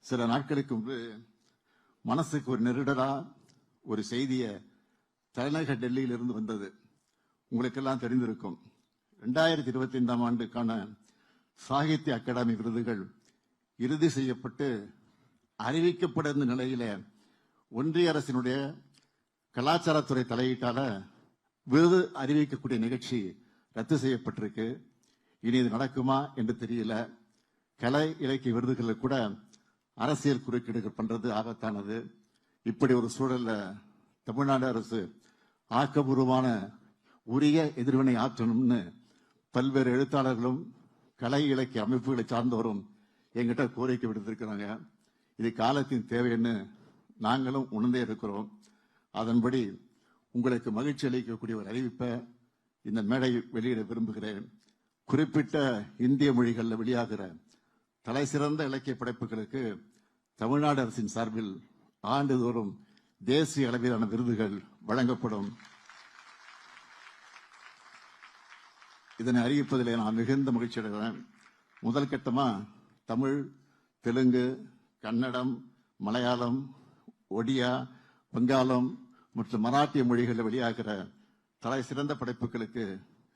சில நாட்களுக்கு முன்பு மனசுக்கு ஒரு நெருடலா ஒரு செய்திய தலைநகர் டெல்லியிலிருந்து வந்தது. உங்களுக்கெல்லாம் தெரிந்திருக்கும். 2025ஆம் ஆண்டுக்கான சாகித்ய அகாடமி விருதுகள் இறுதி செய்யப்பட்டு அறிவிக்கப்பட நிலையில ஒன்றிய அரசினுடைய கலாச்சாரத்துறை தலையீட்டால விருது அறிவிக்கக்கூடிய நிகழ்ச்சி ரத்து செய்யப்பட்டிருக்கு. இனி இது நடக்குமா என்று தெரியல. கலை இலக்கிய விருதுகளில் கூட அரசியல் குறுக்கீடுகள் பண்றது ஆபத்தானது. இப்படி ஒரு சூழல்ல தமிழ்நாடு அரசு ஆக்கப்பூர்வமான உரிய எதிர்வினை ஆற்றணும்னு பல்வேறு எழுத்தாளர்களும் கலை இலக்கிய அமைப்புகளை சார்ந்தவரும் எங்கிட்ட கோரிக்கை விடுத்திருக்கிறாங்க. இது காலத்தின் தேவைன்னு நாங்களும் உணர்ந்தே இருக்கிறோம். அதன்படி உங்களுக்கு மகிழ்ச்சி அளிக்கக்கூடிய ஒரு அறிவிப்பை இந்த மேடை வெளியிட விரும்புகிறேன். குறிப்பிட்ட இந்திய மொழிகளில் வெளியாகிற தலை சிறந்த இலக்கிய படைப்புகளுக்கு தமிழ்நாடு அரசின் சார்பில் ஆண்டுதோறும் தேசிய அளவிலான விருதுகள் வழங்கப்படும். இதனை அறிவிப்பதில் நான் மிகுந்த மகிழ்ச்சி அடைகிறேன். முதல் கட்டமா தமிழ், தெலுங்கு, கன்னடம், மலையாளம், ஒடியா, வங்காளம் மற்றும் மராட்டிய மொழிகளில் வெளியாகிற தலை சிறந்த படைப்புகளுக்கு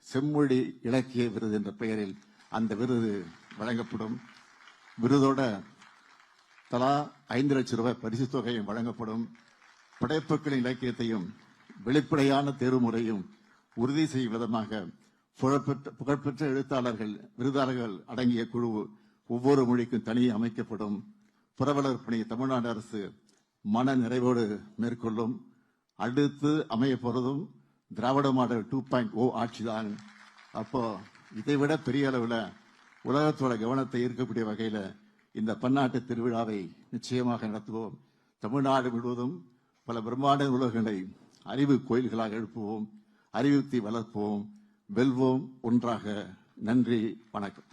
செம்மொழி இலக்கிய விருது என்ற பெயரில் அந்த விருது வழங்கப்படும். விருதோட தலா 5 லட்சம் ரூபாய் பரிசு தொகையும் வழங்கப்படும். படைப்புகளின் இலக்கியத்தையும் வெளிப்படையான தேர்வுமுறையும் உறுதி செய்யும் விதமாக புகழ்பெற்ற எழுத்தாளர்கள், விருதாளர்கள் அடங்கிய குழு ஒவ்வொரு மொழிக்கும் தனியே அமைக்கப்படும். புரவலர் பணியை தமிழ்நாடு அரசு மன நிறைவோடு மேற்கொள்ளும். அடுத்து அமைய போறதும் திராவிட மாடல் 2.0 ஆட்சிதான். அப்போ இதைவிட பெரிய அளவில் உலகத்தோட கவனத்தை ஈர்க்கக்கூடிய வகையில் இந்த பன்னாட்டு திருவிழாவை நிச்சயமாக நடத்துவோம். தமிழ்நாடு முழுவதும் பல பிரம்மாண்ட உலகங்களை அறிவு கோயில்களாக எழுப்புவோம். அறிவுத்தை வளர்ப்போம். வெல்வோம் ஒன்றாக. நன்றி, வணக்கம்.